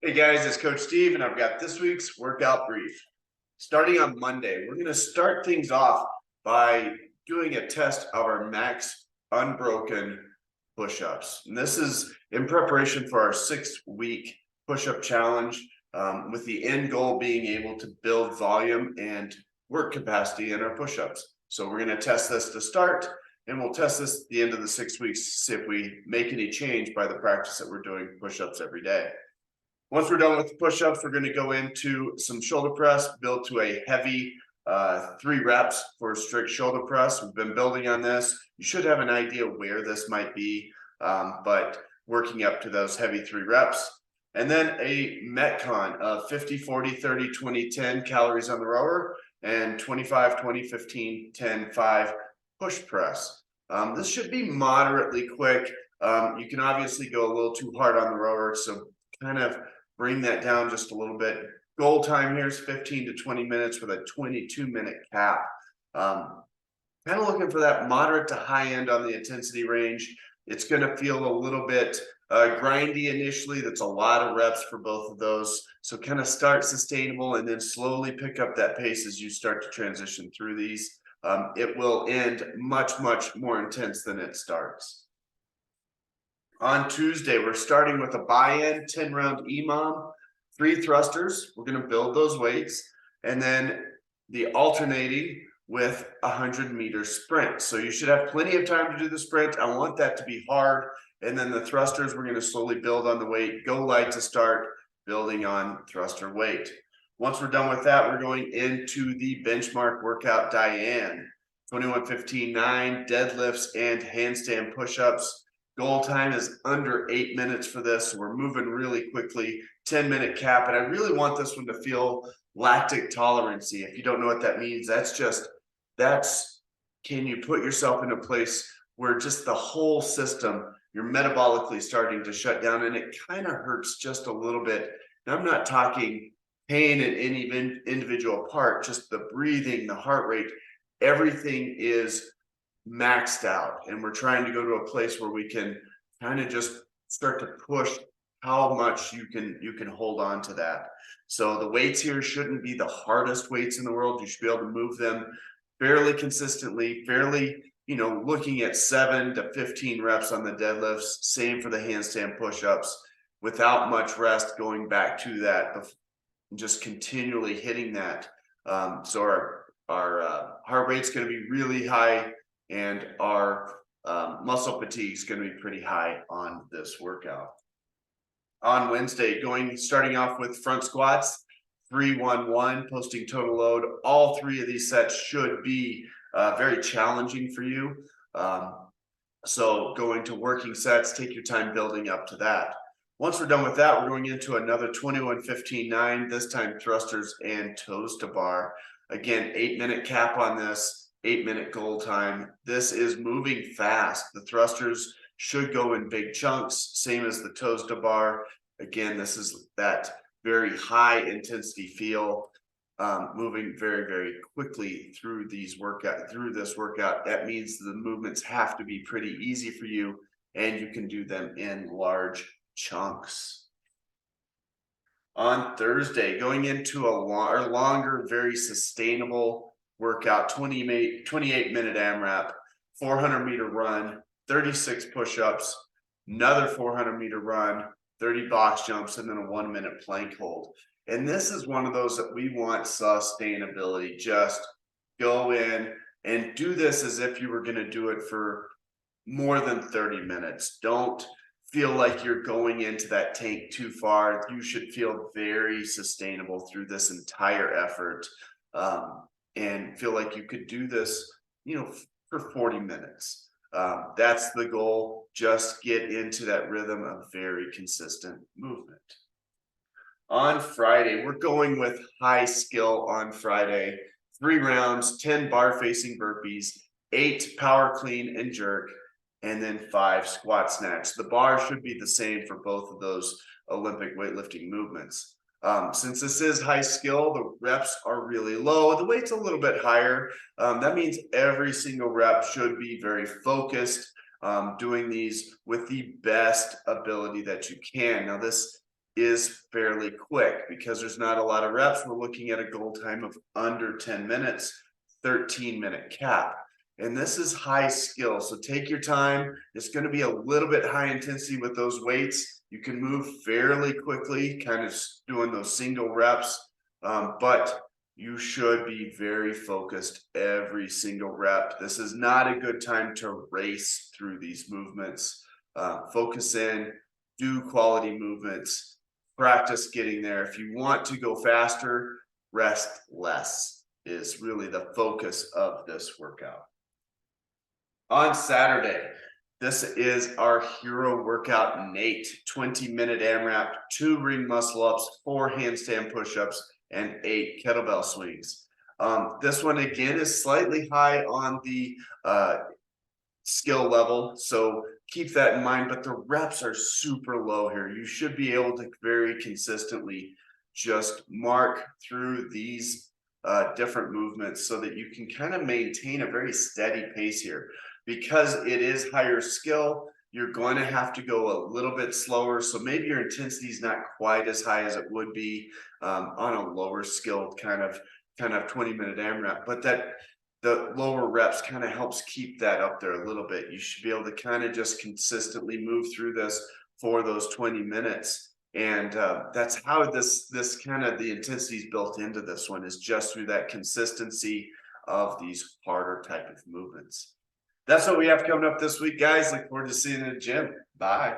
Hey guys, it's Coach Steve, and I've got this week's workout brief. Starting on Monday, we're going to start things off by doing a test of our max unbroken push-ups. And this is in preparation for our 6-week push-up challenge, with the end goal being able to build volume and work capacity in our push-ups. So we're going to test this to start, and we'll test this at the end of the 6 weeks to see if we make any change by the practice that we're doing push-ups every day. Once we're done with the push-ups, we're going to go into some shoulder press, build to a heavy 3 reps for a strict shoulder press. We've been building on this. You should have an idea where this might be, but working up to those heavy 3 reps. And then a Metcon of 50, 40, 30, 20, 10 calories on the rower, and 25, 20, 15, 10, 5 push press. This should be moderately quick. You can obviously go a little too hard on the rower, so kind of bring that down just a little bit. Goal time here is 15 to 20 minutes with a 22-minute cap. Kind of looking for that moderate to high end on the intensity range. It's going to feel a little bit grindy initially. That's a lot of reps for both of those. So kind of start sustainable and then slowly pick up that pace as you start to transition through these. It will end much, much more intense than it starts. On Tuesday, we're starting with a buy-in 10-round EMOM, 3 thrusters. We're going to build those weights, and then the alternating with a 100-meter sprint. So you should have plenty of time to do the sprint. I want that to be hard. And then the thrusters, we're going to slowly build on the weight. Go light to start, building on thruster weight. Once we're done with that, we're going into the benchmark workout Diane. 21, 15, 9 deadlifts and handstand push-ups. Goal time is under 8 minutes for this, so we're moving really quickly. 10-minute cap, and I really want this one to feel lactic tolerancy. If you don't know what that means, can you put yourself in a place where just the whole system, you're metabolically starting to shut down, and it kind of hurts just a little bit. And I'm not talking pain in any individual part, just the breathing, the heart rate, everything is maxed out, and we're trying to go to a place where we can kind of just start to push how much you can hold on to that. So the weights here shouldn't be the hardest weights in the world. You should be able to move them fairly consistently, looking at 7 to 15 reps on the deadlifts. Same for the handstand push-ups, without much rest, going back to that, just continually hitting that. So our heart rate's going to be really high, and our muscle fatigue is going to be pretty high on this workout. On Wednesday, starting off with front squats, 3-1-1, posting total load. All 3 of these sets should be very challenging for you. So going to working sets, take your time building up to that. Once we're done with that, we're going into another 21, 15, 9, this time thrusters and toes to bar. Again, 8-minute cap on this. 8-minute goal time. This is moving fast. The thrusters should go in big chunks, same as the toes to bar. Again, this is that very high intensity feel, moving very, very quickly through this workout. That means the movements have to be pretty easy for you, and you can do them in large chunks. On Thursday, going into a longer, very sustainable workout, 28-minute AMRAP, 400-meter run, 36 push-ups, another 400-meter run, 30 box jumps, and then a 1-minute plank hold. And this is one of those that we want sustainability. Just go in and do this as if you were going to do it for more than 30 minutes. Don't feel like you're going into that tank too far. You should feel very sustainable through this entire effort. And feel like you could do this, for 40 minutes. That's the goal. Just get into that rhythm of very consistent movement. On Friday, we're going with high skill on Friday. 3 rounds, 10 bar facing burpees, 8 power clean and jerk, and then 5 squat snatch. The bar should be the same for both of those Olympic weightlifting movements. Since this is high skill, the reps are really low. The weight's a little bit higher. That means every single rep should be very focused, doing these with the best ability that you can. Now, this is fairly quick because there's not a lot of reps. We're looking at a goal time of under 10 minutes, 13-minute cap. And this is high skill. So take your time. It's going to be a little bit high intensity with those weights. You can move fairly quickly, kind of doing those single reps, but you should be very focused every single rep. This is not a good time to race through these movements. Focus in, do quality movements, practice getting there. If you want to go faster, rest less is really the focus of this workout. On Saturday, this is our hero workout, Nate. 20-minute AMRAP, 2 ring muscle ups, 4 handstand push-ups, and 8 kettlebell swings. This one again is slightly high on the skill level, so keep that in mind, but the reps are super low here. You should be able to very consistently just mark through these different movements so that you can kind of maintain a very steady pace here. Because it is higher skill, you're going to have to go a little bit slower. So maybe your intensity is not quite as high as it would be on a lower skilled kind of 20-minute AMRAP, but that the lower reps kind of helps keep that up there a little bit. You should be able to kind of just consistently move through this for those 20 minutes. And that's how this kind of the intensity is built into this one, is just through that consistency of these harder type of movements. That's what we have coming up this week, guys. Look forward to seeing you in the gym. Bye.